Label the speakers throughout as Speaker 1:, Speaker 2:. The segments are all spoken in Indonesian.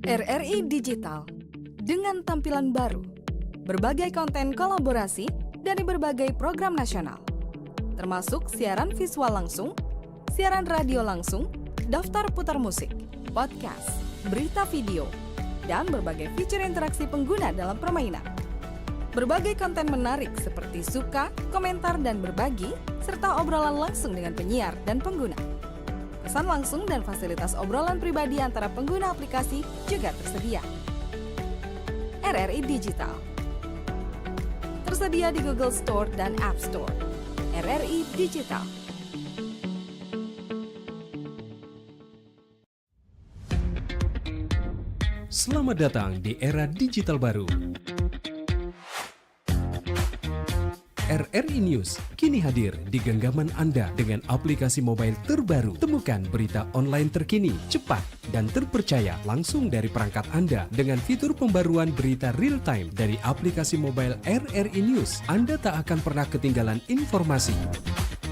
Speaker 1: RRI Digital dengan tampilan baru, berbagai konten kolaborasi dari berbagai program nasional, termasuk siaran visual langsung, siaran radio langsung, daftar putar musik, podcast, berita video, dan berbagai fitur interaksi pengguna dalam permainan. Berbagai konten menarik seperti suka, komentar, dan berbagi, serta obrolan langsung dengan penyiar dan pengguna. Pesan langsung dan fasilitas obrolan pribadi antara pengguna aplikasi juga tersedia. RRI Digital tersedia di Google Store dan App Store. RRI Digital.
Speaker 2: Selamat datang di era digital baru. RRI News kini hadir di genggaman Anda dengan aplikasi mobile terbaru. Temukan berita online terkini, cepat, dan terpercaya langsung dari perangkat Anda dengan fitur pembaruan berita real time dari aplikasi mobile RRI News. Anda tak akan pernah ketinggalan informasi.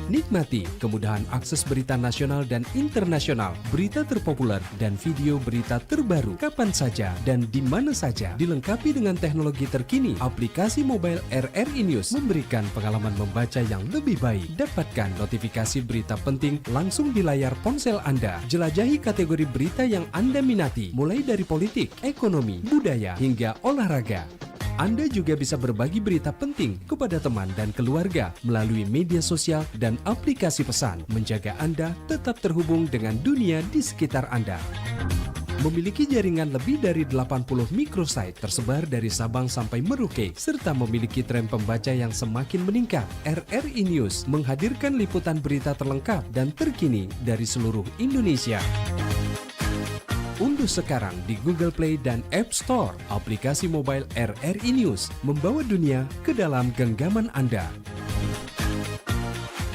Speaker 2: Nikmati kemudahan akses berita nasional dan internasional, berita terpopuler, dan video berita terbaru kapan saja dan di mana saja. Dilengkapi dengan teknologi terkini, aplikasi mobile RRI News memberikan pengalaman membaca yang lebih baik. Dapatkan notifikasi berita penting langsung di layar ponsel Anda. Jelajahi kategori berita yang Anda minati, mulai dari politik, ekonomi, budaya, hingga olahraga. Anda juga bisa berbagi berita penting kepada teman dan keluarga melalui media sosial dan aplikasi pesan, menjaga Anda tetap terhubung dengan dunia di sekitar Anda. Memiliki jaringan lebih dari 80 microsite tersebar dari Sabang sampai Merauke, serta memiliki tren pembaca yang semakin meningkat. RRI News menghadirkan liputan berita terlengkap dan terkini dari seluruh Indonesia. Unduh sekarang di Google Play dan App Store aplikasi mobile RRI News, membawa dunia ke dalam genggaman Anda.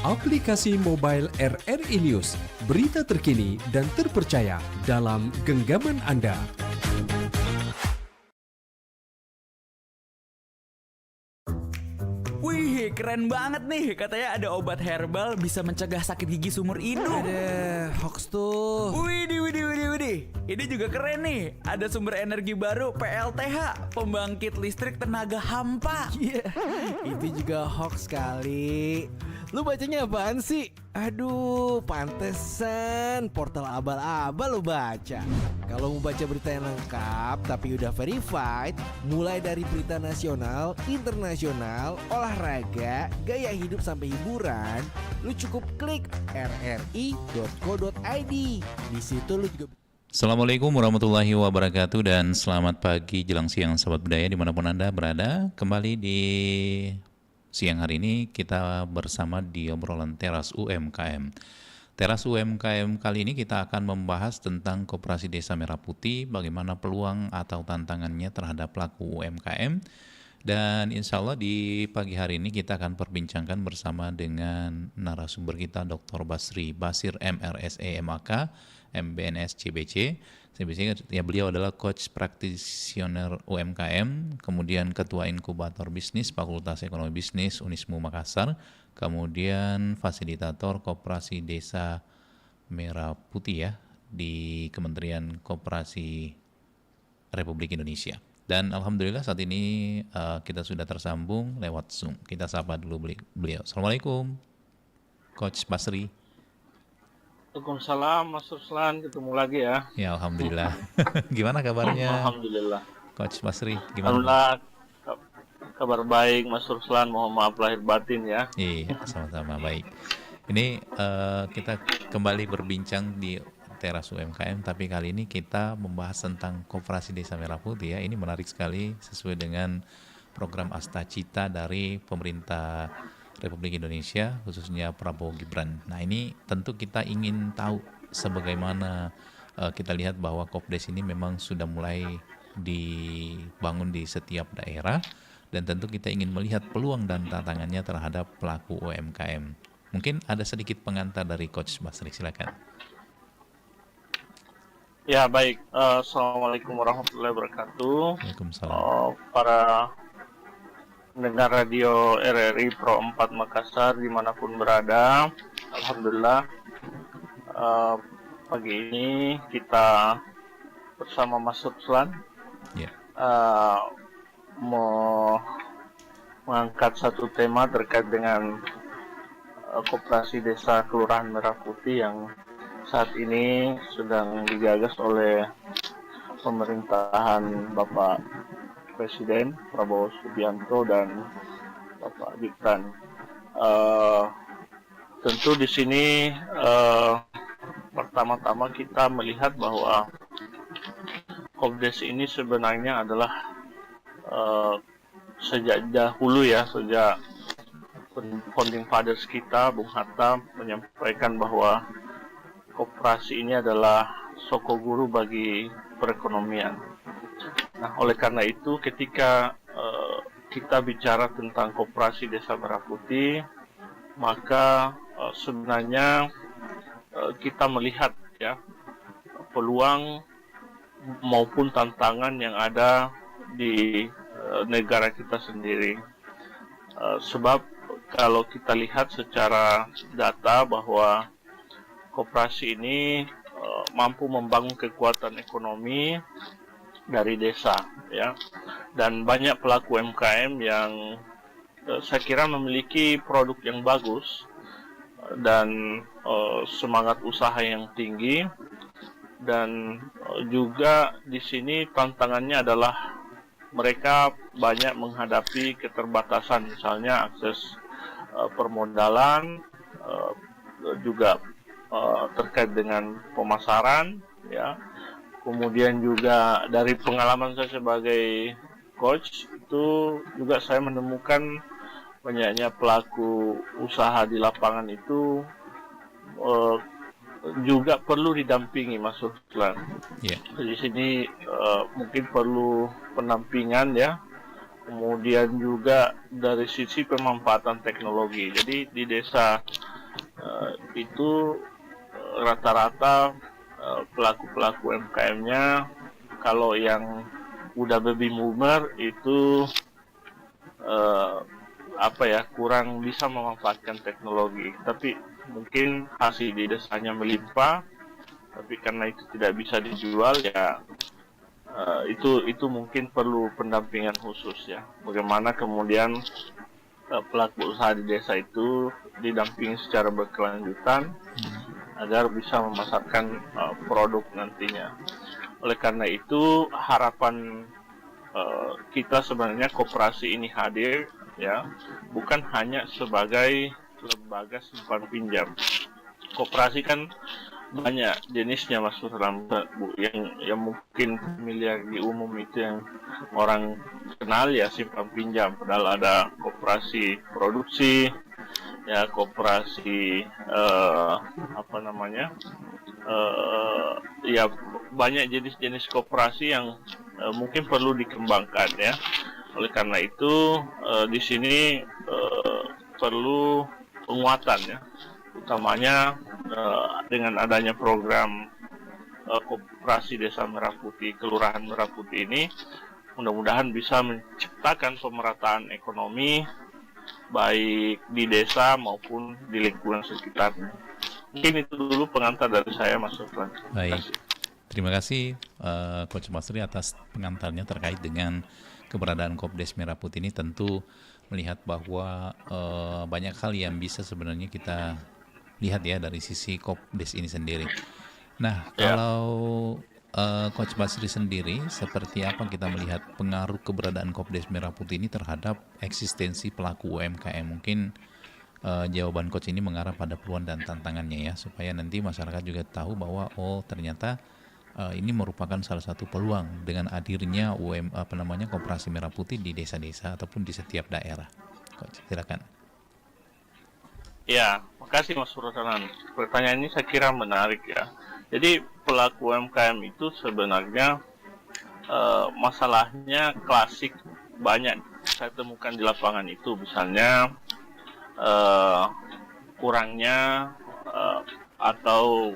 Speaker 2: Aplikasi mobile RRI News, berita terkini dan terpercaya dalam genggaman Anda.
Speaker 3: Wih, keren banget nih. Katanya ada obat herbal bisa mencegah sakit gigi seumur hidup.
Speaker 4: Ada hoax tuh.
Speaker 3: Widih. Ini juga keren nih. Ada sumber energi baru PLTH, pembangkit listrik tenaga hampa.
Speaker 4: Iya, itu juga hoax kali. Lu bacanya apaan sih? Aduh, pantesan portal abal-abal lu baca. Kalau mau baca berita yang lengkap tapi udah verified, mulai dari berita nasional, internasional, olahraga, gaya hidup sampai hiburan, lu cukup klik rri.co.id. Di situ lu juga.
Speaker 5: Assalamualaikum warahmatullahi wabarakatuh dan selamat pagi jelang siang sahabat budaya dimanapun Anda berada. Kembali di siang hari ini kita bersama di obrolan Teras UMKM. Teras UMKM kali ini kita akan membahas tentang Koperasi Desa Merah Putih, bagaimana peluang atau tantangannya terhadap pelaku UMKM. Dan insya Allah di pagi hari ini kita akan perbincangkan bersama dengan narasumber kita Dr. Basri Basir MRSE MAK MBNS CBC. Ya, beliau adalah coach practitioner UMKM, kemudian ketua inkubator bisnis Fakultas Ekonomi Bisnis Unismu Makassar, kemudian fasilitator Koperasi Desa Merah Putih ya di Kementerian Koperasi Republik Indonesia. Dan alhamdulillah saat ini kita sudah tersambung lewat Zoom. Kita sapa dulu beliau. Assalamualaikum, Coach Basri.
Speaker 6: Waalaikumsalam, Mas Ruslan, ketemu lagi ya.
Speaker 5: Ya, alhamdulillah. Gimana kabarnya?
Speaker 6: Alhamdulillah.
Speaker 5: Coach Basri, gimana?
Speaker 6: Alhamdulillah, kabar baik, Mas Ruslan. Mohon maaf lahir batin ya.
Speaker 5: Iya, sama-sama baik. Ini kita kembali berbincang di Teras UMKM, tapi kali ini kita membahas tentang Koperasi Desa Merah Putih ya. Ini menarik sekali sesuai dengan program Astacita dari pemerintah Republik Indonesia, khususnya Prabowo Gibran. Nah, ini tentu kita ingin tahu sebagaimana kita lihat bahwa Kopdes ini memang sudah mulai dibangun di setiap daerah, dan tentu kita ingin melihat peluang dan tantangannya terhadap pelaku UMKM. Mungkin ada sedikit pengantar dari Coach Basri, silakan.
Speaker 6: Ya, baik. Assalamualaikum warahmatullahi wabarakatuh.
Speaker 5: Waalaikumsalam.
Speaker 6: Para pendengar radio RRI Pro 4 Makassar dimanapun berada, alhamdulillah pagi ini kita bersama Mas Ruslan
Speaker 5: Ya.
Speaker 6: mau mengangkat satu tema terkait dengan Koperasi Desa Kelurahan Merah Putih yang saat ini sedang digagas oleh pemerintahan Bapak Presiden Prabowo Subianto dan Bapak Gibran. Tentu di sini pertama-tama kita melihat bahwa Kopdes ini sebenarnya adalah sejak dahulu ya, sejak founding fathers kita, Bung Hatta menyampaikan bahwa koperasi ini adalah soko guru bagi perekonomian. Nah, oleh karena itu ketika kita bicara tentang Koperasi Desa Merah Putih, maka sebenarnya kita melihat ya peluang maupun tantangan yang ada di negara kita sendiri. Sebab kalau kita lihat secara data bahwa koperasi ini mampu membangun kekuatan ekonomi dari desa ya, dan banyak pelaku UMKM yang saya kira memiliki produk yang bagus dan semangat usaha yang tinggi, dan juga di sini tantangannya adalah mereka banyak menghadapi keterbatasan, misalnya akses permodalan, juga terkait dengan pemasaran ya. Kemudian juga dari pengalaman saya sebagai coach itu juga saya menemukan banyaknya pelaku usaha di lapangan itu juga perlu didampingi, Mas Ruslan.
Speaker 5: Ya.
Speaker 6: Di sini mungkin perlu pendampingan ya. Kemudian juga dari sisi pemanfaatan teknologi. Jadi di desa itu rata-rata pelaku-pelaku UMKM-nya kalau yang udah baby boomer itu kurang bisa memanfaatkan teknologi. Tapi mungkin hasil di desanya melimpah, tapi karena itu tidak bisa dijual ya, itu mungkin perlu pendampingan khusus ya. Bagaimana kemudian pelaku usaha di desa itu didampingi secara berkelanjutan agar bisa memasarkan produk nantinya. Oleh karena itu harapan kita sebenarnya koperasi ini hadir ya, bukan hanya sebagai lembaga simpan pinjam. Koperasi kan banyak jenisnya, Mas Ruslan, Bu, yang mungkin familiar di umum itu yang orang kenal ya simpan pinjam. Padahal ada koperasi produksi, ya koperasi ya banyak jenis-jenis koperasi yang mungkin perlu dikembangkan ya. Oleh karena itu di sini perlu penguatan ya, utamanya dengan adanya program Koperasi Desa Merah Putih, Kelurahan Merah Putih ini, mudah-mudahan bisa menciptakan pemerataan ekonomi baik di desa maupun di lingkungan sekitarnya. Mungkin itu dulu pengantar dari saya, Mas Sofran.
Speaker 5: Baik, terima kasih Coach Masri atas pengantarnya terkait dengan keberadaan Kopdes Merah Putih ini. Tentu melihat bahwa banyak hal yang bisa sebenarnya kita lihat ya dari sisi Kopdes ini sendiri. Nah, kalau Coach Basri sendiri, seperti apa kita melihat pengaruh keberadaan Kopdes Merah Putih ini terhadap eksistensi pelaku UMKM? Mungkin jawaban Coach ini mengarah pada peluang dan tantangannya ya, supaya nanti masyarakat juga tahu bahwa ternyata ini merupakan salah satu peluang dengan hadirnya Koperasi Merah Putih di desa-desa ataupun di setiap daerah. Coach, silakan.
Speaker 6: Ya, makasih Mas Ruslan. Pertanyaan ini saya kira menarik ya. Jadi pelaku UMKM itu sebenarnya masalahnya klasik, banyak saya temukan di lapangan itu, misalnya kurangnya atau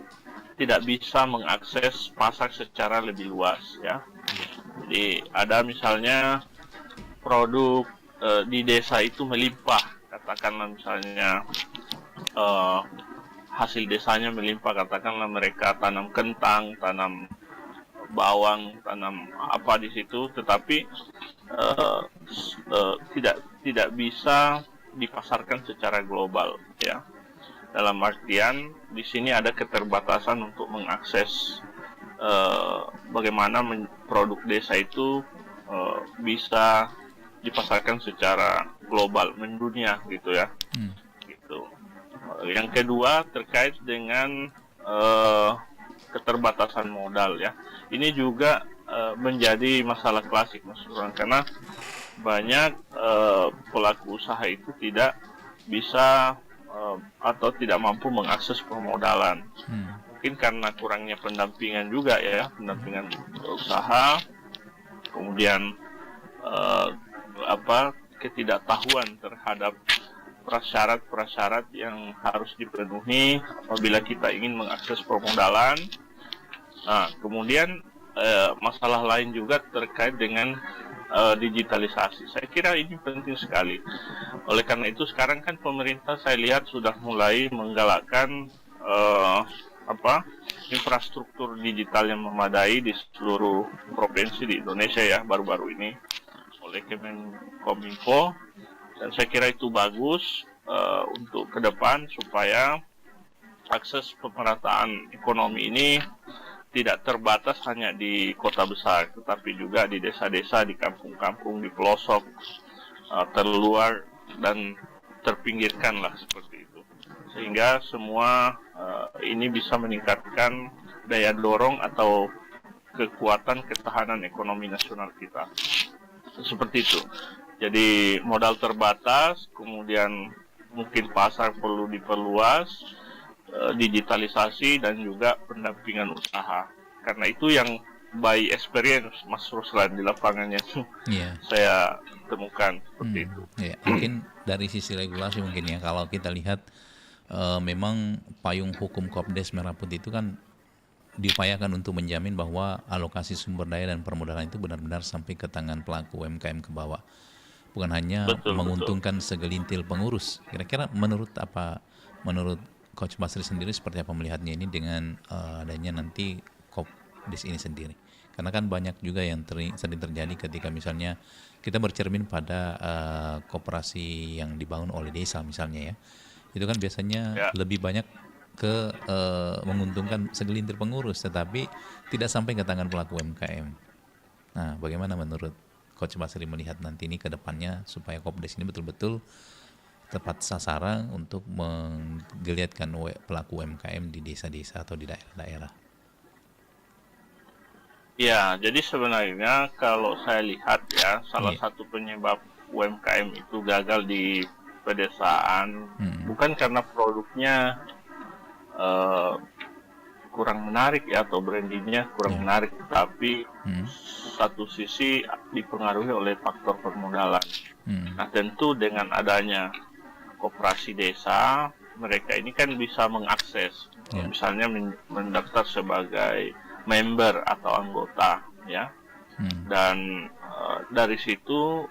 Speaker 6: tidak bisa mengakses pasar secara lebih luas ya. Jadi ada misalnya produk di desa itu melimpah, katakanlah misalnya hasil desanya melimpah, katakanlah mereka tanam kentang, tanam bawang, tanam apa di situ, tetapi tidak bisa dipasarkan secara global, ya. Dalam artian di sini ada keterbatasan untuk mengakses bagaimana produk desa itu bisa dipasarkan secara global, mendunia gitu ya. Gitu. Yang kedua terkait dengan keterbatasan modal ya. Ini juga menjadi masalah klasik Mas Burhan, karena banyak pelaku usaha itu tidak bisa atau tidak mampu mengakses permodalan. Mungkin karena kurangnya pendampingan juga ya, pendampingan usaha, kemudian ketidaktahuan terhadap prasyarat-prasyarat yang harus dipenuhi apabila kita ingin mengakses permodalan. Nah, kemudian masalah lain juga terkait dengan digitalisasi. Saya kira ini penting sekali. Oleh karena itu sekarang kan pemerintah saya lihat sudah mulai menggalakkan infrastruktur digital yang memadai di seluruh provinsi di Indonesia ya, baru-baru ini oleh Kemenkominfo, dan saya kira itu bagus untuk ke depan supaya akses pemerataan ekonomi ini tidak terbatas hanya di kota besar, tetapi juga di desa-desa, di kampung-kampung, di pelosok, terluar dan terpinggirkan lah seperti itu. Sehingga semua ini bisa meningkatkan daya dorong atau kekuatan ketahanan ekonomi nasional kita. Seperti itu. Jadi modal terbatas, kemudian mungkin pasar perlu diperluas, digitalisasi dan juga pendampingan usaha. Karena itu yang by experience Mas Ruslan di lapangannya saya temukan seperti itu.
Speaker 5: Ya, mungkin dari sisi regulasi mungkin ya, kalau kita lihat memang payung hukum Kopdes Merah Putih itu kan diupayakan untuk menjamin bahwa alokasi sumber daya dan permodalan itu benar-benar sampai ke tangan pelaku UMKM ke bawah. Bukan hanya menguntungkan segelintir pengurus. Kira-kira menurut Coach Basri sendiri seperti apa melihatnya ini dengan adanya nanti Kopdes ini sendiri? Karena kan banyak juga yang sering terjadi ketika misalnya kita bercermin pada koperasi yang dibangun oleh desa misalnya ya. Itu kan biasanya lebih banyak ke menguntungkan segelintir pengurus, tetapi tidak sampai ke tangan pelaku UMKM. Nah, bagaimana menurut Coach Basri melihat nanti ini ke depannya supaya Kopdes ini betul-betul tepat sasaran untuk menggeliatkan pelaku UMKM di desa-desa atau di daerah-daerah?
Speaker 6: Ya, jadi sebenarnya kalau saya lihat ya, salah satu penyebab UMKM itu gagal di pedesaan bukan karena produknya kurang menarik ya, atau brandingnya kurang menarik, tapi satu sisi dipengaruhi oleh faktor permodalan. Nah, tentu dengan adanya koperasi desa, mereka ini kan bisa mengakses, misalnya mendaftar sebagai member atau anggota ya, dan dari situ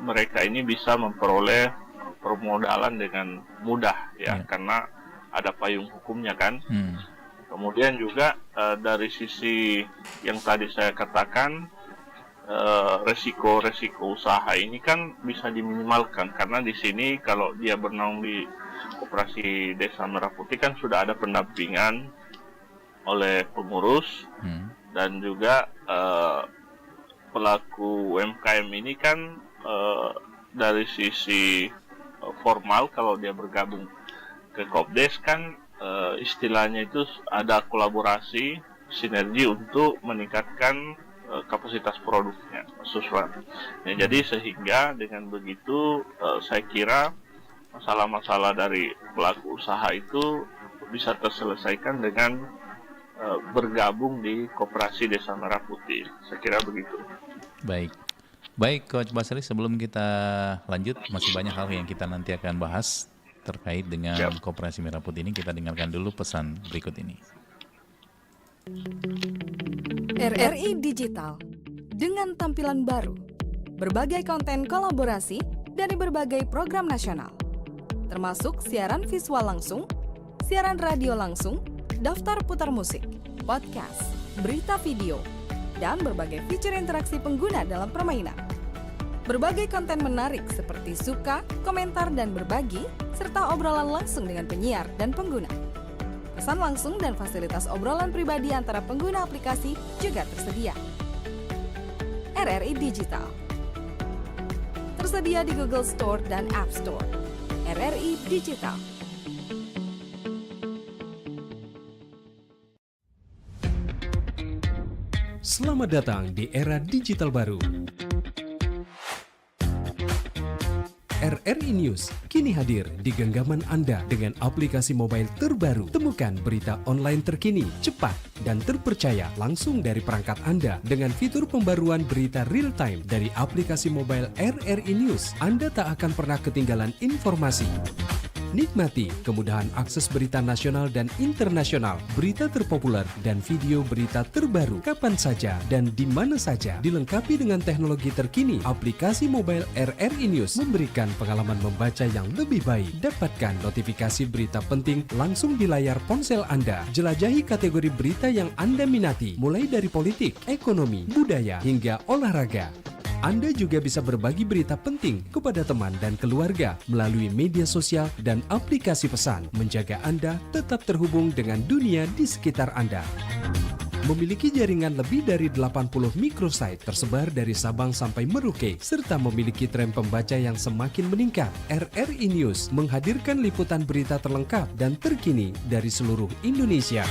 Speaker 6: mereka ini bisa memperoleh permodalan dengan mudah ya, karena ada payung hukumnya kan. Kemudian juga dari sisi yang tadi saya katakan, resiko-resiko usaha ini kan bisa diminimalkan, karena di sini kalau dia bernaung di Koperasi Desa Merah Putih kan sudah ada pendampingan oleh pengurus, dan juga pelaku UMKM ini kan dari sisi formal kalau dia bergabung ke Kopdes kan istilahnya itu ada kolaborasi, sinergi untuk meningkatkan kapasitas produknya, ya, jadi sehingga dengan begitu saya kira masalah-masalah dari pelaku usaha itu bisa terselesaikan dengan bergabung di Koperasi Desa Merah Putih. Saya kira begitu.
Speaker 5: Baik Coach Basri, sebelum kita lanjut masih banyak hal yang kita nanti akan bahas terkait dengan Koperasi Merah Putih ini. Kita dengarkan dulu pesan berikut ini.
Speaker 1: RRI Digital dengan tampilan baru, berbagai konten kolaborasi dari berbagai program nasional, termasuk siaran visual langsung, siaran radio langsung, daftar putar musik, podcast, berita video, dan berbagai fitur interaksi pengguna dalam permainan. Berbagai konten menarik seperti suka, komentar, dan berbagi, serta obrolan langsung dengan penyiar dan pengguna. Pesan langsung dan fasilitas obrolan pribadi antara pengguna aplikasi juga tersedia. RRI Digital tersedia di Google Store dan App Store. RRI Digital.
Speaker 2: Selamat datang di era digital baru. RRI News kini hadir di genggaman Anda dengan aplikasi mobile terbaru. Temukan berita online terkini, cepat, dan terpercaya langsung dari perangkat Anda dengan fitur pembaruan berita real time dari aplikasi mobile RRI News. Anda tak akan pernah ketinggalan informasi. Nikmati kemudahan akses berita nasional dan internasional, berita terpopuler, dan video berita terbaru kapan saja dan di mana saja. Dilengkapi dengan teknologi terkini, aplikasi mobile RRI News memberikan pengalaman membaca yang lebih baik. Dapatkan notifikasi berita penting langsung di layar ponsel Anda. Jelajahi kategori berita yang Anda minati, mulai dari politik, ekonomi, budaya, hingga olahraga. Anda juga bisa berbagi berita penting kepada teman dan keluarga melalui media sosial dan aplikasi pesan, menjaga Anda tetap terhubung dengan dunia di sekitar Anda. Memiliki jaringan lebih dari 80 microsite tersebar dari Sabang sampai Merauke, serta memiliki tren pembaca yang semakin meningkat. RRI News menghadirkan liputan berita terlengkap dan terkini dari seluruh Indonesia.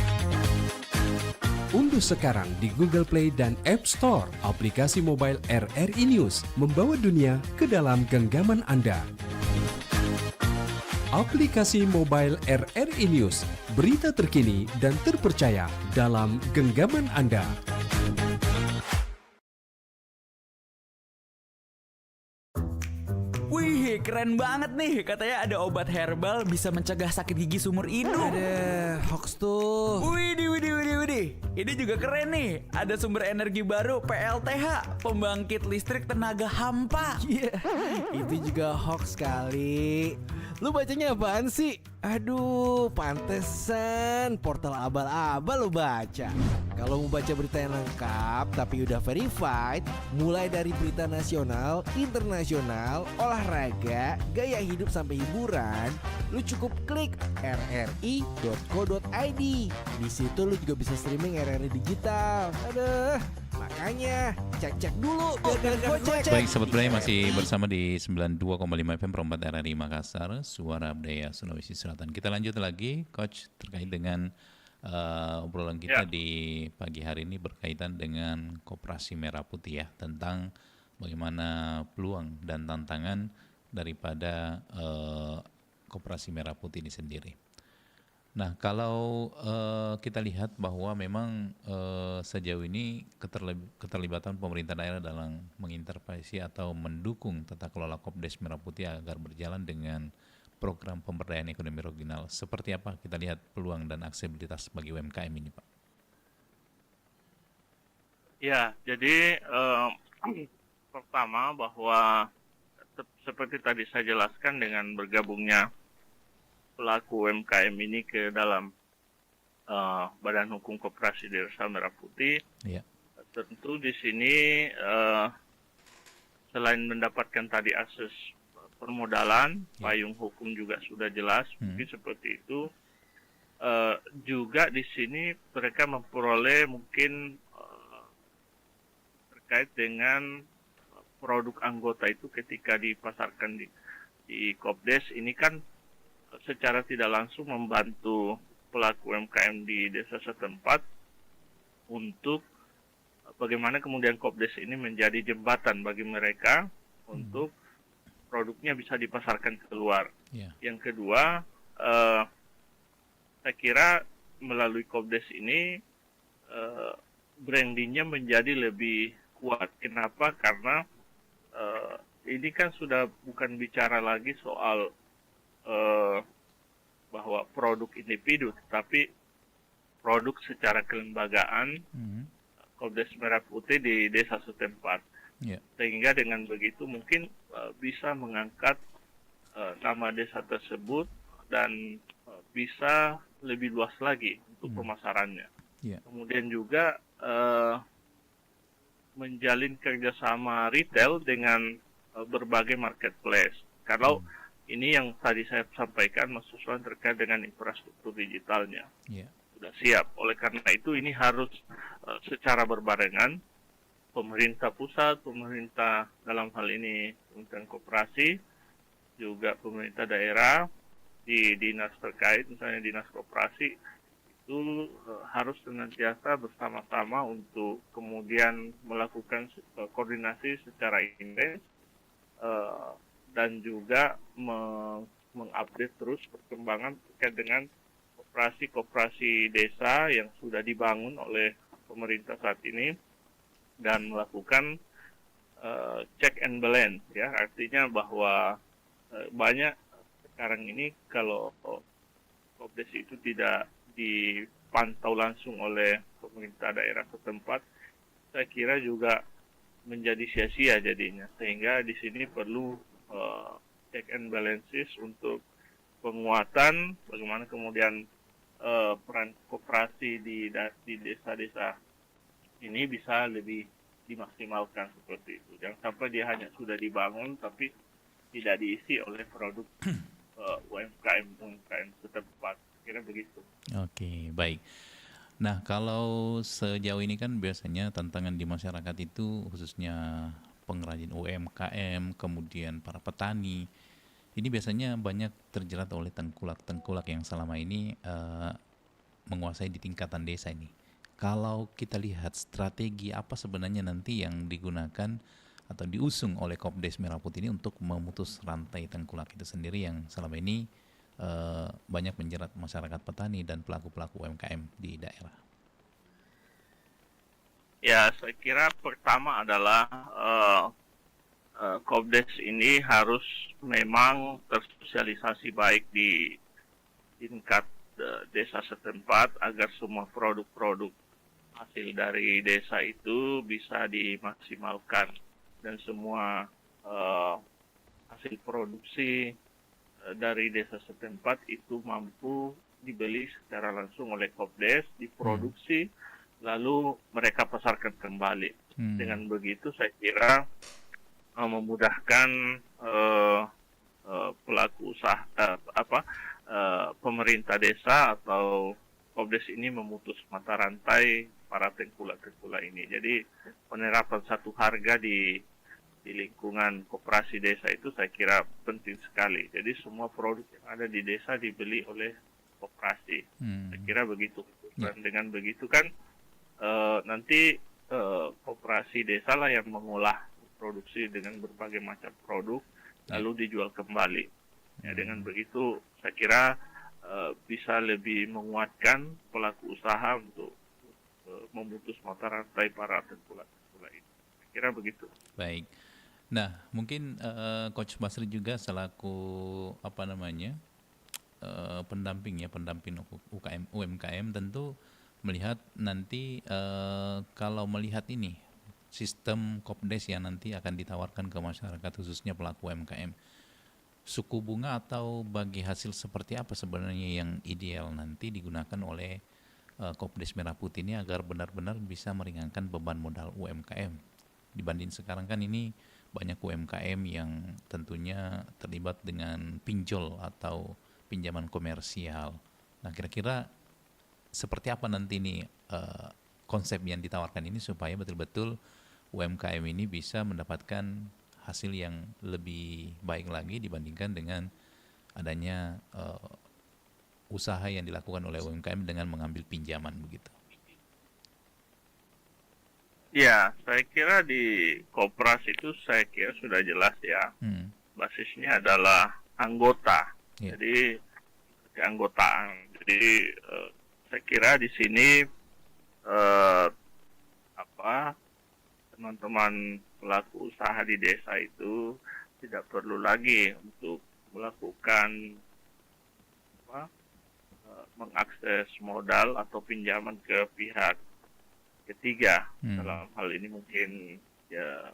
Speaker 2: Unduh sekarang di Google Play dan App Store aplikasi mobile RRI News, membawa dunia ke dalam genggaman Anda. Aplikasi mobile RRI News, berita terkini dan terpercaya dalam genggaman Anda.
Speaker 3: Wih, keren banget nih. Katanya ada obat herbal bisa mencegah sakit gigi seumur hidup.
Speaker 4: Ada hoax tuh.
Speaker 3: Widih. Ini juga keren nih. Ada sumber energi baru PLTH, pembangkit listrik tenaga hampa.
Speaker 4: Iya, itu juga hoax kali. Lu bacanya apaan sih? Aduh, pantesan portal abal-abal lu baca. Kalau mau baca berita yang lengkap tapi udah verified, mulai dari berita nasional, internasional, olahraga, gaya hidup sampai hiburan, lu cukup klik rri.co.id. Di situ lu juga bisa streaming RRI Digital. Aduh, makanya cek dulu biar kalian gocek.
Speaker 5: Baik, Sobat Budaya masih bersama di 92,5 FM Perempat RRI Makassar, Suara Budaya Sulawesi Selatan. Kita lanjut lagi, Coach, terkait dengan obrolan kita di pagi hari ini berkaitan dengan Koperasi Merah Putih ya, tentang bagaimana peluang dan tantangan daripada Koperasi Merah Putih ini sendiri. Nah, kalau kita lihat bahwa memang sejauh ini keterlibatan pemerintah daerah dalam mengintervensi atau mendukung tata kelola Kopdes Merah Putih agar berjalan dengan program pemberdayaan ekonomi regional. Seperti apa kita lihat peluang dan aksesibilitas bagi UMKM ini, Pak?
Speaker 6: Ya, jadi pertama bahwa seperti tadi saya jelaskan, dengan bergabungnya pelaku UMKM ini ke dalam Badan Hukum Koperasi Desa Merah Putih,
Speaker 5: Ya.
Speaker 6: tentu di sini selain mendapatkan tadi akses permodalan, payung hukum juga sudah jelas, mungkin seperti itu. Juga di sini mereka memperoleh mungkin terkait dengan produk anggota itu ketika dipasarkan di Kopdes, ini kan secara tidak langsung membantu pelaku UMKM di desa setempat untuk bagaimana kemudian Kopdes ini menjadi jembatan bagi mereka untuk produknya bisa dipasarkan keluar.
Speaker 5: Yeah.
Speaker 6: Yang kedua, saya kira melalui Kopdes ini brandingnya menjadi lebih kuat. Kenapa? Karena ini kan sudah bukan bicara lagi soal bahwa produk individu, tetapi produk secara kelembagaan Kopdes Merah Putih di desa setempat.
Speaker 5: Yeah.
Speaker 6: Sehingga dengan begitu mungkin bisa mengangkat nama desa tersebut dan bisa lebih luas lagi untuk pemasarannya.
Speaker 5: Yeah.
Speaker 6: Kemudian juga eh, menjalin kerjasama retail dengan berbagai marketplace. Kalau ini yang tadi saya sampaikan, Mas Suswan, terkait dengan infrastruktur digitalnya
Speaker 5: Ya.
Speaker 6: sudah siap. Oleh karena itu ini harus secara berbarengan, pemerintah pusat, pemerintah dalam hal ini Kementerian Koperasi, juga pemerintah daerah di dinas terkait, misalnya dinas koperasi, itu harus senantiasa bersama-sama untuk kemudian melakukan koordinasi secara intens dan juga mengupdate terus perkembangan terkait dengan koperasi-koperasi desa yang sudah dibangun oleh pemerintah saat ini dan melakukan check and balance, ya, artinya bahwa banyak sekarang ini kalau Kopdes itu tidak dipantau langsung oleh pemerintah daerah setempat, saya kira juga menjadi sia-sia jadinya, sehingga di sini perlu check and balances untuk penguatan bagaimana kemudian peran koperasi di desa-desa ini bisa lebih dimaksimalkan seperti itu. Jangan sampai dia hanya sudah dibangun tapi tidak diisi oleh produk UMKM setempat. Kira begitu.
Speaker 5: Oke, baik. Nah, kalau sejauh ini kan biasanya tantangan di masyarakat itu khususnya pengrajin UMKM, kemudian para petani, ini biasanya banyak terjerat oleh tengkulak-tengkulak yang selama ini menguasai di tingkatan desa ini. Kalau kita lihat strategi apa sebenarnya nanti yang digunakan atau diusung oleh Kopdes Merah Putih ini untuk memutus rantai tengkulak itu sendiri yang selama ini banyak menjerat masyarakat petani dan pelaku-pelaku UMKM di daerah.
Speaker 6: Ya, saya kira pertama adalah Kopdes ini harus memang tersosialisasi baik di tingkat desa setempat agar semua produk-produk hasil dari desa itu bisa dimaksimalkan dan semua hasil produksi dari desa setempat itu mampu dibeli secara langsung oleh Kopdes, diproduksi, lalu mereka pasarkan kembali. Dengan begitu saya kira memudahkan pelaku usaha pemerintah desa atau Kopdes ini memutus mata rantai para tengkulak-tengkulak ini. Jadi penerapan satu harga di lingkungan koperasi desa itu saya kira penting sekali. Jadi semua produk yang ada di desa dibeli oleh koperasi. Saya kira begitu. Dan dengan begitu kan nanti koperasi desa lah yang mengolah produksi dengan berbagai macam produk lalu dijual kembali. Ya, dengan begitu saya kira bisa lebih menguatkan pelaku usaha untuk memutus mata rantai para tengkulak-tengkulak ini. Saya kira begitu.
Speaker 5: Baik. Nah, mungkin Coach Basri juga selaku pendamping UMKM tentu melihat nanti kalau melihat ini sistem Kopdes yang nanti akan ditawarkan ke masyarakat khususnya pelaku UMKM, suku bunga atau bagi hasil seperti apa sebenarnya yang ideal nanti digunakan oleh Kopdes Merah Putih ini agar benar-benar bisa meringankan beban modal UMKM dibanding sekarang kan ini banyak UMKM yang tentunya terlibat dengan pinjol atau pinjaman komersial. Nah, kira-kira seperti apa nanti nih konsep yang ditawarkan ini supaya betul-betul UMKM ini bisa mendapatkan hasil yang lebih baik lagi dibandingkan dengan adanya usaha yang dilakukan oleh UMKM dengan mengambil pinjaman begitu.
Speaker 6: Ya, saya kira di koperasi itu saya kira sudah jelas ya. Basisnya adalah anggota. Jadi keanggotaan. Jadi saya kira di sini teman-teman pelaku usaha di desa itu tidak perlu lagi untuk melakukan mengakses modal atau pinjaman ke pihak ketiga. Dalam hal ini mungkin ya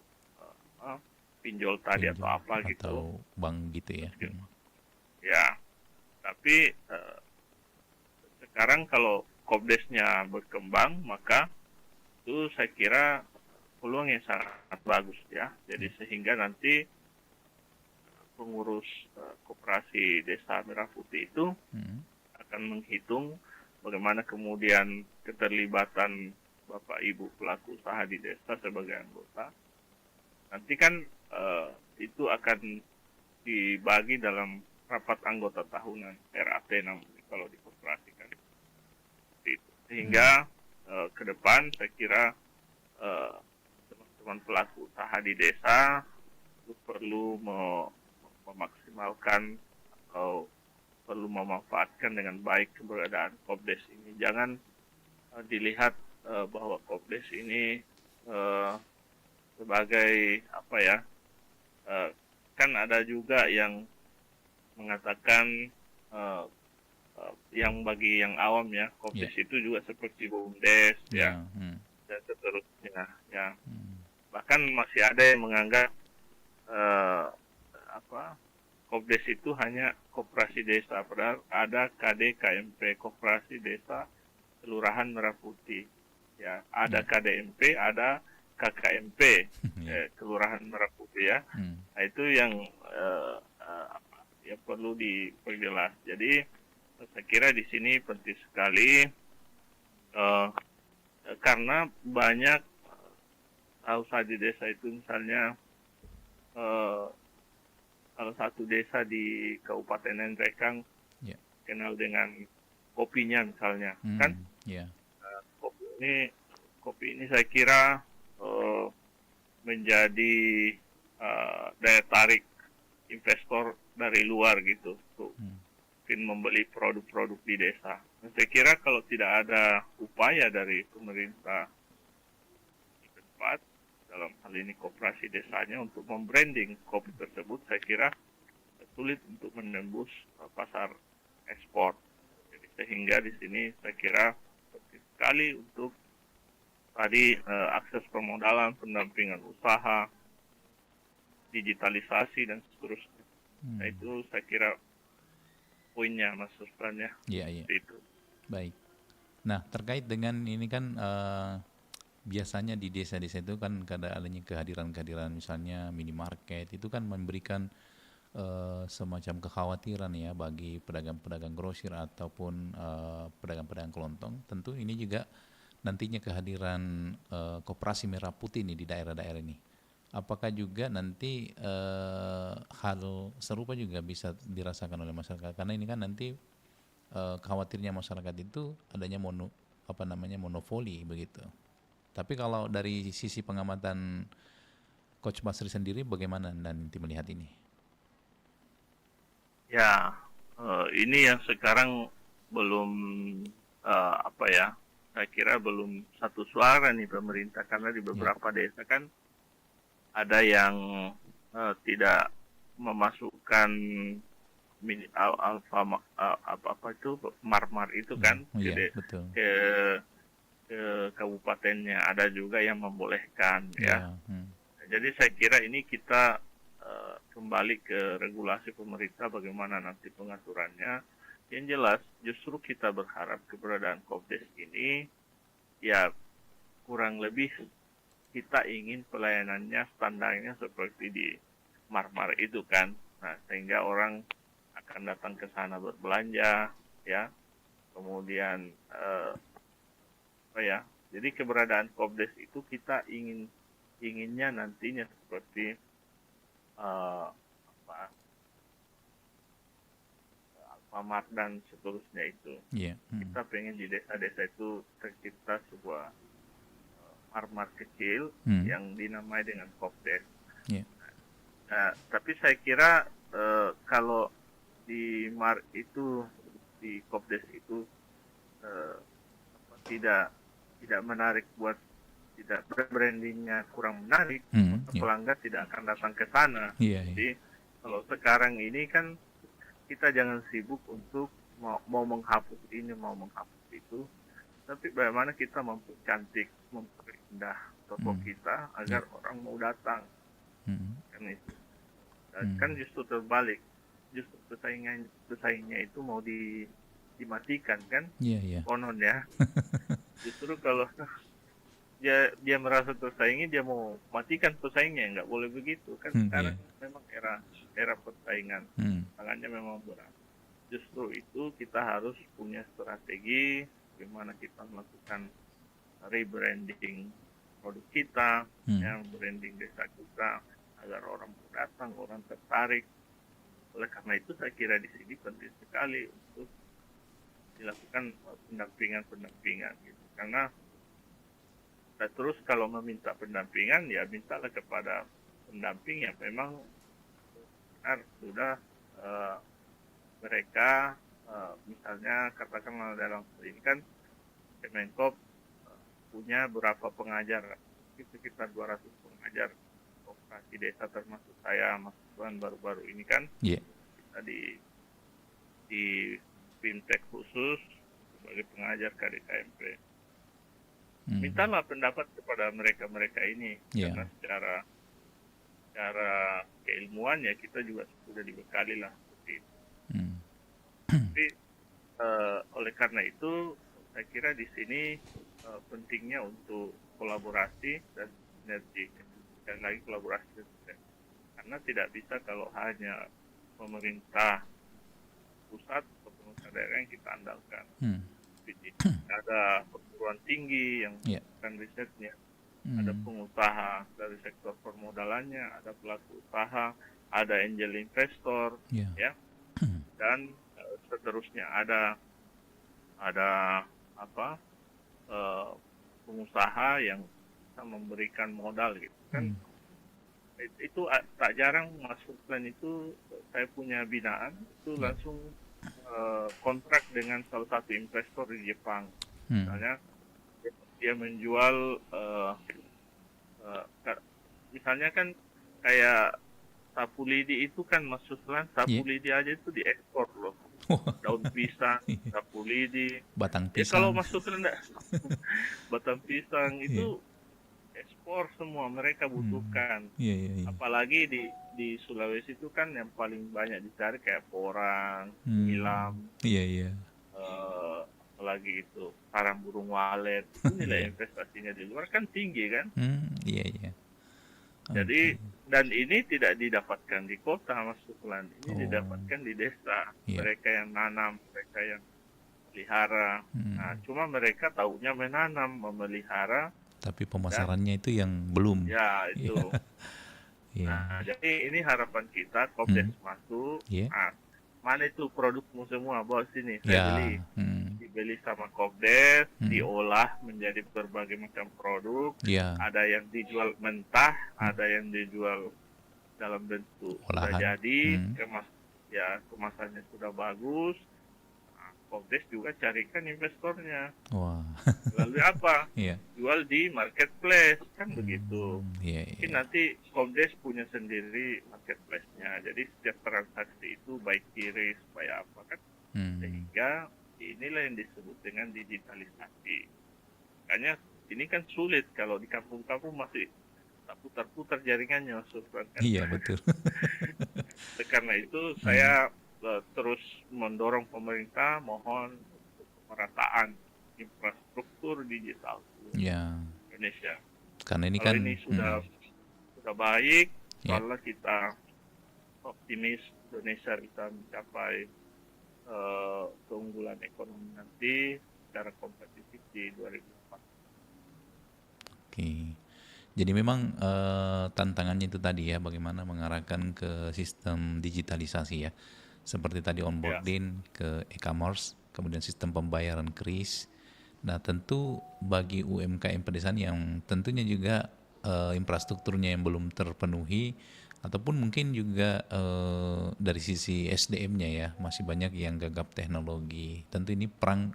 Speaker 6: pinjol tadi atau apa
Speaker 5: atau
Speaker 6: gitu.
Speaker 5: Atau bank gitu ya.
Speaker 6: Ya, tapi sekarang kalau Kopdesnya berkembang maka itu saya kira peluang yang sangat bagus ya. Jadi sehingga nanti pengurus koperasi Desa Merah Putih itu akan menghitung bagaimana kemudian keterlibatan Bapak Ibu pelaku usaha di desa sebagai anggota. Nanti kan itu akan dibagi dalam rapat anggota tahunan RAT namanya kalau dikoperasikan. Sehingga ke depan saya kira teman-teman pelaku usaha di desa itu perlu memaksimalkan atau perlu memanfaatkan dengan baik keberadaan Kopdes ini. Jangan dilihat bahwa Kopdes ini sebagai apa ya, kan ada juga yang mengatakan yang bagi yang awam ya, Kopdes itu juga seperti BUMDes ya, dan seterusnya ya. Bahkan masih ada yang menganggap Kopdes itu hanya koperasi desa, padahal ada KD-KMP, Koperasi Desa Kelurahan Merah Putih. Ya, ada KDMP, ada KKMP, Kelurahan Merah Putih ya. Nah, itu yang ya perlu diperjelas. Jadi saya kira di sini penting sekali karena banyak usaha di desa itu misalnya salah satu desa di Kabupaten Nrekang kenal dengan kopinya misalnya, kan? Kopi ini saya kira menjadi daya tarik investor dari luar gitu, untuk mungkin membeli produk-produk di desa. Nah, saya kira kalau tidak ada upaya dari pemerintah di tempat, dalam hal ini koperasi desanya, untuk membranding kopi tersebut, saya kira sulit untuk menembus pasar ekspor. Jadi sehingga di sini saya kira penting sekali untuk tadi akses permodalan, pendampingan usaha, digitalisasi dan seterusnya. Nah, itu saya kira poinnya, Mas Ruslan ya.
Speaker 5: Iya.
Speaker 6: Itu.
Speaker 5: Baik. Nah, terkait dengan ini kan biasanya di desa-desa itu kan adanya kehadiran misalnya minimarket itu kan memberikan semacam kekhawatiran ya bagi pedagang-pedagang grosir ataupun pedagang-pedagang kelontong. Tentu ini juga nantinya kehadiran Koperasi Merah Putih ini di daerah-daerah ini. Apakah juga nanti hal serupa juga bisa dirasakan oleh masyarakat? Karena ini kan nanti khawatirnya masyarakat itu adanya monopoli begitu. Tapi kalau dari sisi pengamatan Coach Basri sendiri, bagaimana Anda nanti melihat ini?
Speaker 6: Ya, ini yang sekarang belum saya kira belum satu suara nih pemerintah, karena di beberapa desa kan ada yang tidak memasukkan marmar itu kan ke kabupatennya, ada juga yang membolehkan ya. Jadi saya kira ini kita kembali ke regulasi pemerintah bagaimana nanti pengaturannya. Yang jelas justru kita berharap keberadaan Kopdes ini ya kurang lebih kita ingin pelayanannya standarnya seperti di marmar itu kan. Nah, sehingga orang akan datang ke sana berbelanja ya. Kemudian jadi keberadaan Kopdes itu kita inginnya nantinya seperti Alfamart dan seterusnya itu. Kita pengen di desa-desa itu tercipta sebuah marmar kecil yang dinamai dengan Kopdes. Nah, tapi saya kira kalau di Kopdes itu tidak menarik, buat tidak brandingnya kurang menarik, pelanggan tidak akan datang ke sana. Jadi kalau sekarang ini kan kita jangan sibuk untuk mau menghapus ini, mau menghapus itu, tapi bagaimana kita mempercantik, memperindah toko kita agar orang mau datang. Kan itu. Kan justru terbalik, justru pesaingnya itu mau dimatikan kan, konon ya. dia merasa tersaingi, dia mau matikan pesaingnya. Nggak boleh begitu kan. Sekarang memang era persaingan, tangannya memang berat. Justru itu kita harus punya strategi bagaimana kita melakukan rebranding produk kita, branding desa kita agar orang mau datang, orang tertarik. Oleh karena itu saya kira di sini penting sekali untuk dilakukan pendampingan gitu. Karena terus kalau meminta pendampingan ya mintalah kepada pendamping yang memang benar sudah mereka misalnya katakanlah dalam ini kan Kemenkop punya berapa pengajar, sekitar 200 pengajar operasi desa termasuk saya masukan baru-baru ini kan kita di fintech khusus sebagai pengajar KDKMP. Mintalah pendapat kepada mereka ini karena secara keilmuan ya kita juga sudah dibekali lah seperti itu. Tapi oleh karena itu saya kira di sini pentingnya untuk kolaborasi dan sinergi dan lagi kolaborasi karena tidak bisa kalau hanya pemerintah pusat atau pemerintah daerah yang kita andalkan. Ada perguruan tinggi yang melakukan risetnya, ada pengusaha dari sektor permodalannya, ada pelaku usaha, ada angel investor, ya, dan seterusnya ada pengusaha yang bisa memberikan modal gitu kan. Itu tak jarang masuk plan itu saya punya binaan itu langsung kontrak dengan salah satu investor di Jepang. Misalnya dia menjual misalnya kan kayak sapu lidi itu kan maksudnya sapu lidi aja itu diekspor loh. Daun pisang, sapu lidi,
Speaker 5: batang pisang.
Speaker 6: Kalau maksudnya batang pisang itu ekspor semua mereka butuhkan. Apalagi di Sulawesi itu kan yang paling banyak dicari kayak porang, nilam, apalagi itu sarang burung walet. Nilai investasinya di luar kan tinggi kan. Jadi dan ini tidak didapatkan di kota Mas Suklan, ini didapatkan di desa. Mereka yang nanam, mereka yang melihara. Nah, cuma mereka taunya menanam, memelihara.
Speaker 5: Tapi pemasarannya itu yang belum.
Speaker 6: Ya, itu. Nah, jadi ini harapan kita, Kopdes masuk. Nah, mana itu produkmu semua, bawa sini, saya beli. Dibeli sama Kopdes, diolah menjadi berbagai macam produk. Ada yang dijual mentah, ada yang dijual dalam bentuk sudah jadi, kemasannya sudah bagus. Kopdes juga carikan investornya. Lalu apa? Jual di marketplace kan begitu. Mungkin nanti Kopdes punya sendiri marketplace-nya. Jadi setiap transaksi itu baik kiri supaya apa kan? Sehingga inilah yang disebut dengan digitalisasi. Makanya ini kan sulit kalau di kampung-kampung masih tak putar-putar jaringannya, kan?
Speaker 5: Iya betul.
Speaker 6: Karena itu saya terus mendorong pemerintah mohon pemerataan infrastruktur digital Indonesia.
Speaker 5: Karena ini
Speaker 6: kalau
Speaker 5: kan
Speaker 6: ini sudah baik, kalau kita optimis Indonesia bisa mencapai keunggulan ekonomi nanti secara kompetitif di 2004.
Speaker 5: Oke. Jadi memang tantangannya itu tadi ya, bagaimana mengarahkan ke sistem digitalisasi ya. Seperti tadi onboarding ke e-commerce, kemudian sistem pembayaran KRIS. Nah tentu bagi UMKM pedesaan yang tentunya juga infrastrukturnya yang belum terpenuhi, ataupun mungkin juga dari sisi SDM-nya ya, masih banyak yang gagap teknologi. Tentu ini perang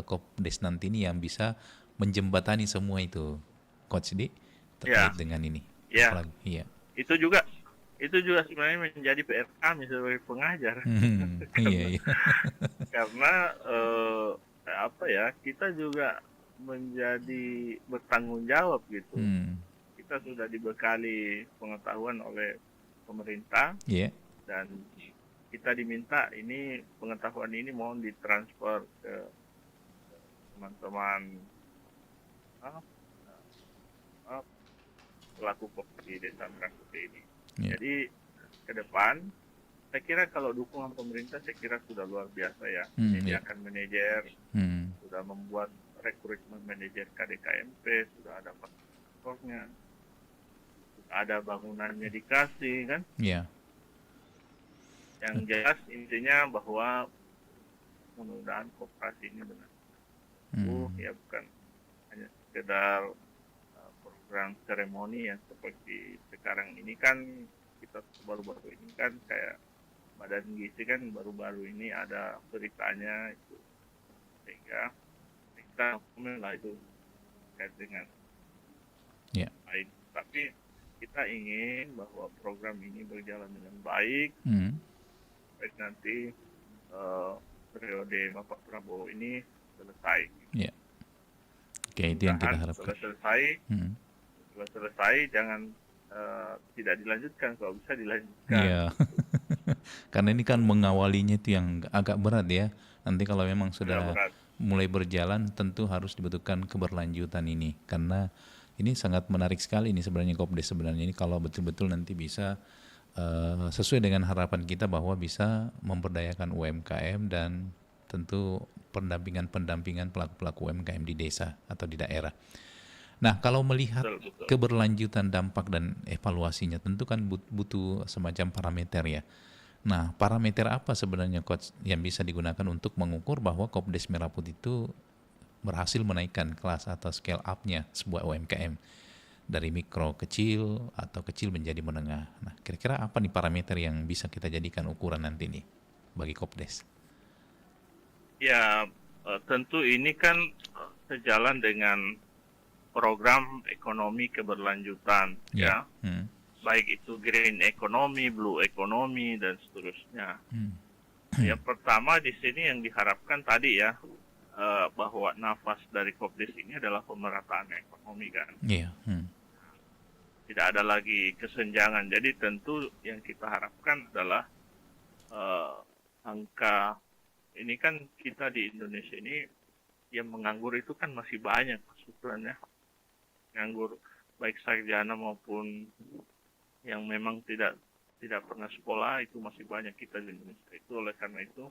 Speaker 5: Kopdes nanti ini yang bisa menjembatani semua itu, Coach Di, terkait dengan ini.
Speaker 6: Itu juga sebenarnya menjadi PR kami sebagai pengajar. Karena kita juga menjadi bertanggung jawab gitu. Kita sudah dibekali pengetahuan oleh pemerintah dan kita diminta ini pengetahuan ini mohon ditransfer ke teman-teman pelaku kopi di desa Merangkuti ini.
Speaker 5: Ya.
Speaker 6: Jadi ke depan saya kira kalau dukungan pemerintah saya kira sudah luar biasa ya.
Speaker 5: Ya.
Speaker 6: Menyediakan manajer,
Speaker 5: Hmm.
Speaker 6: sudah membuat rekrutmen manajer KDKMP, sudah ada paspornya, sudah ada bangunannya dikasih kan.
Speaker 5: Ya.
Speaker 6: Yang jelas intinya bahwa mudah-mudahan koperasi ini benar. Ya bukan hanya sekedar program seremoni yang seperti sekarang ini kan kita baru-baru ini kan kayak Badan Gizi kan baru-baru ini ada beritanya itu, sehingga kita komen lah itu terkait dengan
Speaker 5: Ya.
Speaker 6: baik. Tapi kita ingin bahwa program ini berjalan dengan baik, baik nanti periode Bapak Prabowo ini selesai.
Speaker 5: Ya. Oke, itu yang kita
Speaker 6: Mudah-mudahan
Speaker 5: harapkan.
Speaker 6: Setelah selesai jangan tidak dilanjutkan, kalau bisa dilanjutkan.
Speaker 5: Iya. Karena ini kan mengawalinya itu yang agak berat ya. Nanti kalau memang sudah
Speaker 6: berat.
Speaker 5: mulai berjalan tentu harus dibutuhkan keberlanjutan ini. Karena ini sangat menarik sekali ini sebenarnya Kopdes sebenarnya ini kalau betul-betul nanti bisa sesuai dengan harapan kita bahwa bisa memberdayakan UMKM dan tentu pendampingan pelaku-pelaku UMKM di desa atau di daerah. Nah, kalau melihat
Speaker 6: Betul.
Speaker 5: keberlanjutan dampak dan evaluasinya tentu kan butuh semacam parameter ya. Nah, parameter apa sebenarnya Coach yang bisa digunakan untuk mengukur bahwa Kopdes Merah Putih itu berhasil menaikkan kelas atau scale up-nya sebuah UMKM dari mikro kecil atau kecil menjadi menengah. Nah, kira-kira apa nih parameter yang bisa kita jadikan ukuran nanti nih bagi Kopdes?
Speaker 6: Ya, tentu ini kan sejalan dengan program ekonomi keberlanjutan ya. Baik itu green economy, blue economy dan seterusnya. Yang pertama di sini yang diharapkan tadi ya bahwa nafas dari Kopdes ini adalah pemerataan ekonomi kan.
Speaker 5: Iya.
Speaker 6: Tidak ada lagi kesenjangan. Jadi tentu yang kita harapkan adalah angka ini kan kita di Indonesia ini yang menganggur itu kan masih banyak sebetulnya. Nganggur baik sarjana maupun yang memang tidak pernah sekolah itu masih banyak kita di Indonesia. Itu oleh karena itu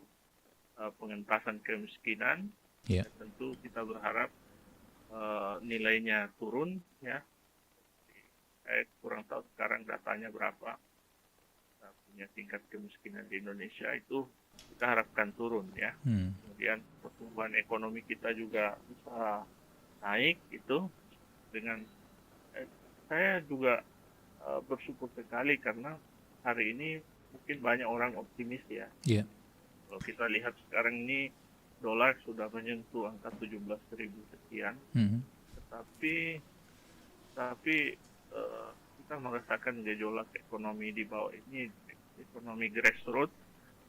Speaker 6: pengentasan kemiskinan tentu kita berharap nilainya turun ya. Saya kurang tahu sekarang datanya berapa. Kita punya tingkat kemiskinan di Indonesia itu kita harapkan turun ya. Kemudian pertumbuhan ekonomi kita juga bisa naik itu dengan saya juga bersyukur sekali karena hari ini mungkin banyak orang optimis ya. Kalau kita lihat sekarang ini dolar sudah menyentuh angka 17.000 sekian. Tetapi kita merasakan gejolak ekonomi di bawah ini, ekonomi grassroots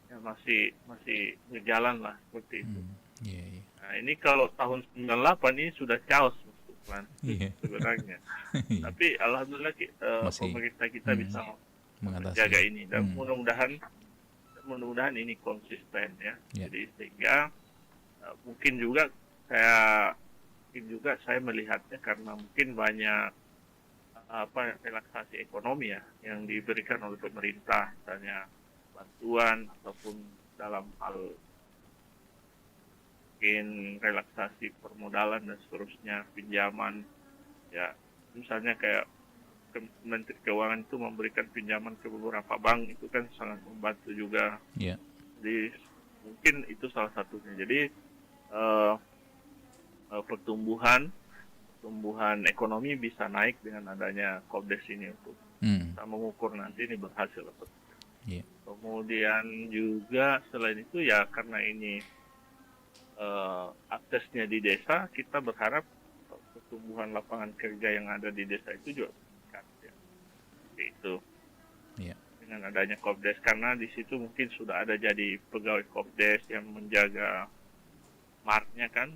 Speaker 6: yang masih berjalan lah seperti itu. Nah, ini kalau tahun 98 ini sudah chaos sebenarnya. Tapi alhamdulillah pemerintah kita bisa menjaga ini dan mudah-mudahan ini konsisten ya. Jadi sehingga mungkin juga saya melihatnya karena mungkin banyak relaksasi ekonomi ya yang diberikan oleh pemerintah, misalnya bantuan ataupun dalam hal mungkin relaksasi permodalan dan seterusnya, pinjaman ya, misalnya kayak Menteri Keuangan itu memberikan pinjaman ke beberapa bank itu kan sangat membantu juga. Jadi mungkin itu salah satunya. Jadi pertumbuhan ekonomi bisa naik dengan adanya Kopdes ini untuk kita mengukur nanti ini berhasil atau tidak. Kemudian juga selain itu ya karena ini aksesnya di desa, kita berharap pertumbuhan lapangan kerja yang ada di desa itu juga meningkat ya. Itu dengan adanya Kopdes karena di situ mungkin sudah ada jadi pegawai Kopdes yang menjaga marknya kan.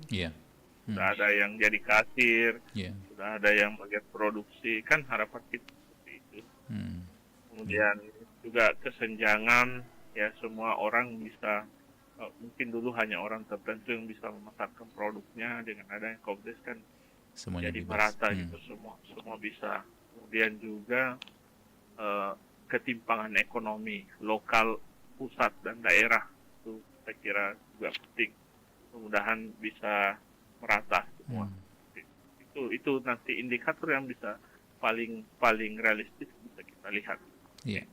Speaker 6: Sudah ada yang jadi kasir, sudah ada yang bagian produksi, kan harapan kita seperti itu. Kemudian juga kesenjangan, ya semua orang bisa, mungkin dulu hanya orang tertentu yang bisa memasarkan produknya, dengan adanya Kopdes kan semuanya jadi merata gitu, semua bisa kemudian juga ketimpangan ekonomi lokal, pusat dan daerah itu saya kira juga penting. Mudah-mudahan bisa merata semua. Itu nanti indikator yang bisa paling realistis bisa kita lihat.
Speaker 5: Iya.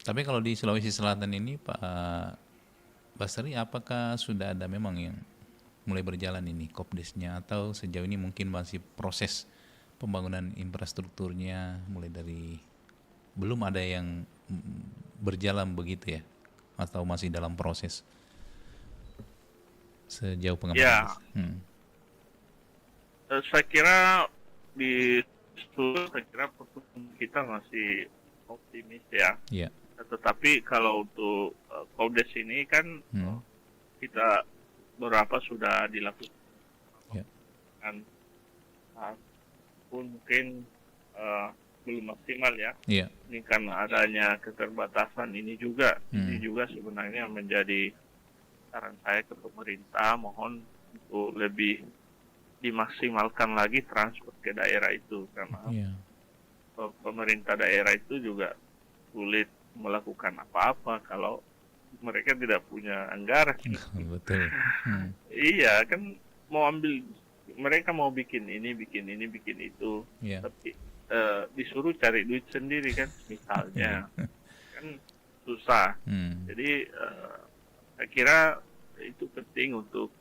Speaker 5: Tapi kalau di Sulawesi Selatan ini Pak Basri, apakah sudah ada memang yang mulai berjalan ini Kopdesnya, atau sejauh ini mungkin masih proses pembangunan infrastrukturnya, mulai dari belum ada yang berjalan begitu ya, atau masih dalam proses sejauh pengamatan?
Speaker 6: Saya kira di seluruh, saya kira pertumbuhan kita masih optimis ya.
Speaker 5: Iya.
Speaker 6: Tetapi kalau untuk Kopdes ini kan kita beberapa sudah dilakukan,
Speaker 5: Ya.
Speaker 6: pun mungkin belum maksimal ya.
Speaker 5: Iya.
Speaker 6: Ini karena adanya keterbatasan ini juga sebenarnya menjadi saran saya ke pemerintah, mohon untuk lebih dimaksimalkan lagi transport ke daerah itu, karena
Speaker 5: Iya.
Speaker 6: pemerintah daerah itu juga sulit melakukan apa-apa kalau mereka tidak punya anggaran.
Speaker 5: Betul.
Speaker 6: Iya kan, mereka mau bikin ini, bikin itu,
Speaker 5: Iya.
Speaker 6: tapi disuruh cari duit sendiri kan, misalnya kan susah. Jadi saya kira itu penting untuk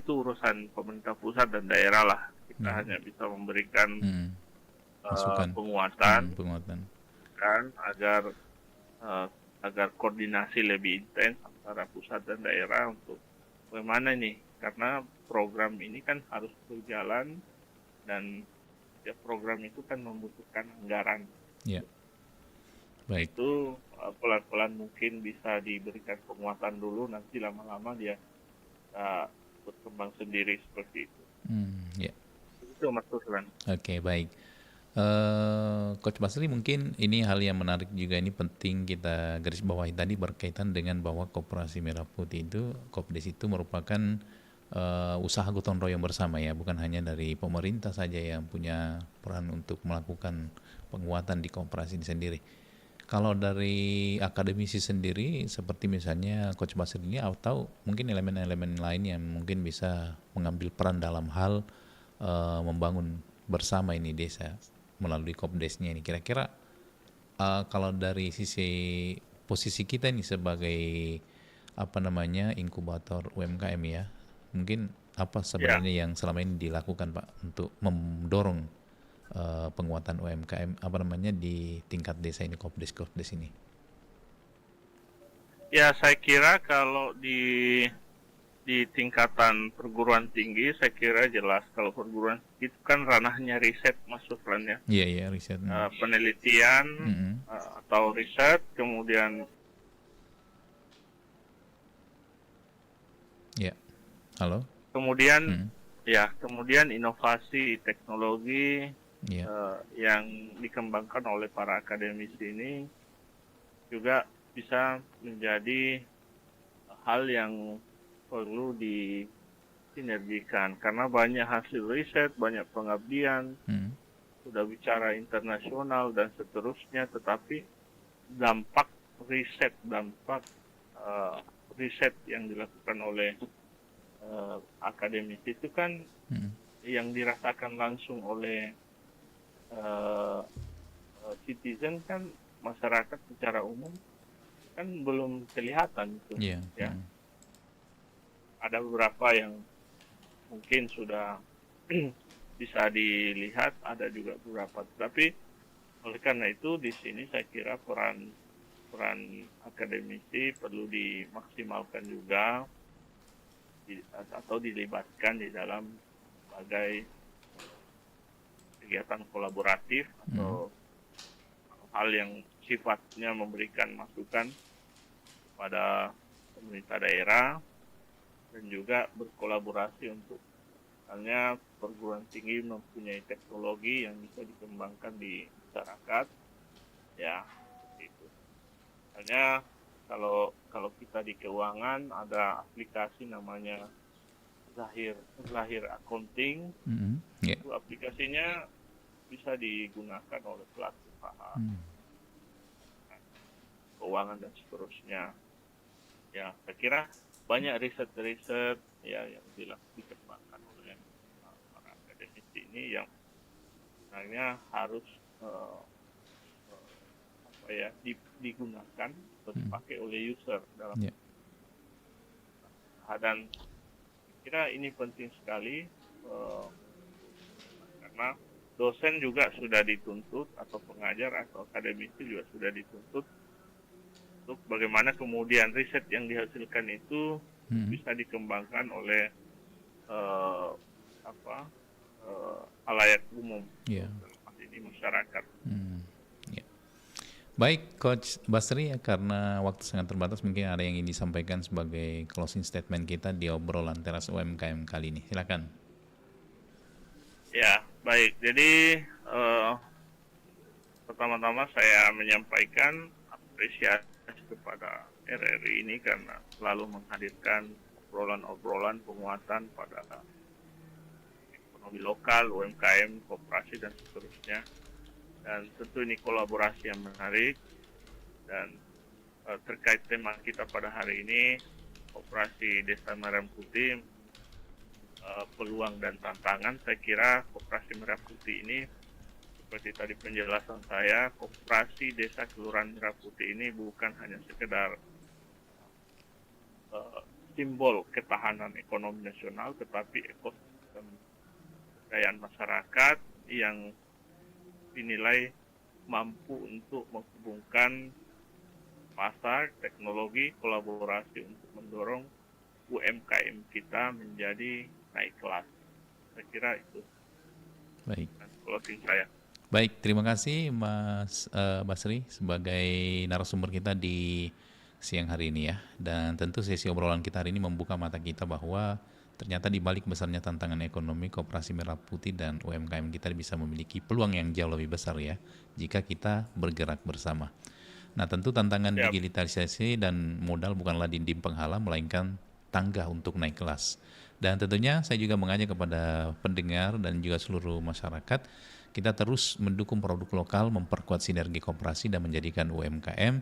Speaker 6: itu urusan pemerintah pusat dan daerah lah. Kita hanya bisa memberikan
Speaker 5: Masukan.
Speaker 6: penguatan
Speaker 5: Penguatan.
Speaker 6: agar koordinasi lebih intens antara pusat dan daerah untuk bagaimana nih, karena program ini kan harus berjalan dan ya, program itu kan membutuhkan anggaran.
Speaker 5: Ya. Baik.
Speaker 6: Itu pelan-pelan mungkin bisa diberikan penguatan dulu, nanti lama-lama dia berkembang sendiri seperti itu.
Speaker 5: Ya.
Speaker 6: Itu Mas Ruslan.
Speaker 5: Oke, baik. Coach Basri, mungkin ini hal yang menarik juga, ini penting kita garis bawahi tadi berkaitan dengan bahwa Koperasi Merah Putih itu, Kopdes itu merupakan usaha gotong royong bersama ya, bukan hanya dari pemerintah saja yang punya peran untuk melakukan penguatan di koperasi ini sendiri. Kalau dari akademisi sendiri, seperti misalnya Coach Basri ini, atau mungkin elemen-elemen lain yang mungkin bisa mengambil peran dalam hal membangun bersama ini desa melalui Kopdesnya ini, kira-kira kalau dari sisi posisi kita ini sebagai inkubator UMKM ya, mungkin apa sebenarnya yang selama ini dilakukan Pak untuk mendorong penguatan UMKM di tingkat desa ini, Kopdes ini?
Speaker 6: Ya, saya kira kalau di tingkatan perguruan tinggi, saya kira jelas kalau perguruan itu kan ranahnya riset, Mas Sufran ya.
Speaker 5: Iya, riset.
Speaker 6: Penelitian atau riset, kemudian
Speaker 5: ya, halo.
Speaker 6: Kemudian kemudian inovasi teknologi yang dikembangkan oleh para akademisi ini juga bisa menjadi hal yang perlu disinergikan, karena banyak hasil riset, banyak pengabdian, sudah bicara internasional dan seterusnya, tetapi dampak riset yang dilakukan oleh akademisi itu kan yang dirasakan langsung oleh citizen kan, masyarakat secara umum kan belum kelihatan itu. Ya. Ada beberapa yang mungkin sudah bisa dilihat, ada juga beberapa. Tapi oleh karena itu di sini saya kira peran akademisi perlu dimaksimalkan juga atau dilibatkan di dalam sebagai kegiatan kolaboratif atau hal yang sifatnya memberikan masukan pada pemerintah daerah, dan juga berkolaborasi untuk misalnya perguruan tinggi mempunyai teknologi yang bisa dikembangkan di masyarakat ya, itu. Misalnya kalau kita di keuangan ada aplikasi namanya Zahir Accounting.
Speaker 5: Ya.
Speaker 6: Itu aplikasinya bisa digunakan oleh pelaku usaha keuangan dan seterusnya. Ya, saya kira banyak riset-riset ya yang dikembangkan oleh para akademisi ini yang sebenarnya harus digunakan atau dipakai oleh user dalam dan kira ini penting sekali karena dosen juga sudah dituntut atau pengajar atau akademisi juga sudah dituntut untuk bagaimana kemudian riset yang dihasilkan itu bisa dikembangkan oleh halayak umum, ini masyarakat.
Speaker 5: Baik, Coach Basri, karena waktu sangat terbatas, mungkin ada yang ingin disampaikan sebagai closing statement kita di obrolan teras UMKM kali ini. Silakan.
Speaker 6: Ya, baik. Jadi pertama-tama saya menyampaikan apresiasi kepada RRI ini karena selalu menghadirkan obrolan-obrolan penguatan pada ekonomi lokal, UMKM, koperasi dan seterusnya. Dan tentu ini kolaborasi yang menarik dan terkait tema kita pada hari ini, Koperasi Desa Merah Putih, peluang dan tantangan. Saya kira Koperasi Merah Putih ini, seperti tadi penjelasan saya, Koperasi Desa Kelurahan Merah Putih ini bukan hanya sekedar simbol ketahanan ekonomi nasional, tetapi ekosistem kekayaan masyarakat yang dinilai mampu untuk menghubungkan pasar, teknologi, kolaborasi untuk mendorong UMKM kita menjadi naik kelas. Saya kira itu.
Speaker 5: Baik.
Speaker 6: Closing saya.
Speaker 5: Baik, terima kasih Mas Basri sebagai narasumber kita di siang hari ini ya. Dan tentu sesi obrolan kita hari ini membuka mata kita bahwa ternyata di balik besarnya tantangan ekonomi, Koperasi Merah Putih dan UMKM kita bisa memiliki peluang yang jauh lebih besar ya, jika kita bergerak bersama. Nah, tentu tantangan digitalisasi dan modal bukanlah dinding penghalang, melainkan tangga untuk naik kelas. Dan tentunya saya juga mengajak kepada pendengar dan juga seluruh masyarakat, kita terus mendukung produk lokal, memperkuat sinergi koperasi dan menjadikan UMKM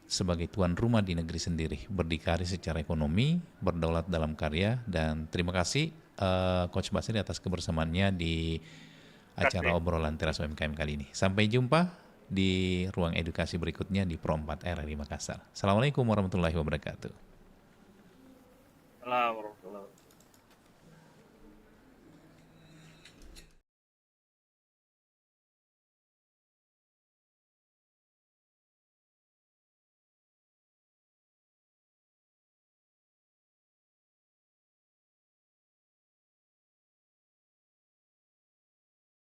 Speaker 5: sebagai tuan rumah di negeri sendiri, berdikari secara ekonomi, berdaulat dalam karya. Dan terima kasih Coach Basri atas kebersamaannya di acara obrolan teras UMKM kali ini. Sampai jumpa di ruang edukasi berikutnya di Pro 4 RRI Makassar. Assalamualaikum warahmatullahi wabarakatuh.
Speaker 6: Assalamualaikum warahmatullahi wabarakatuh.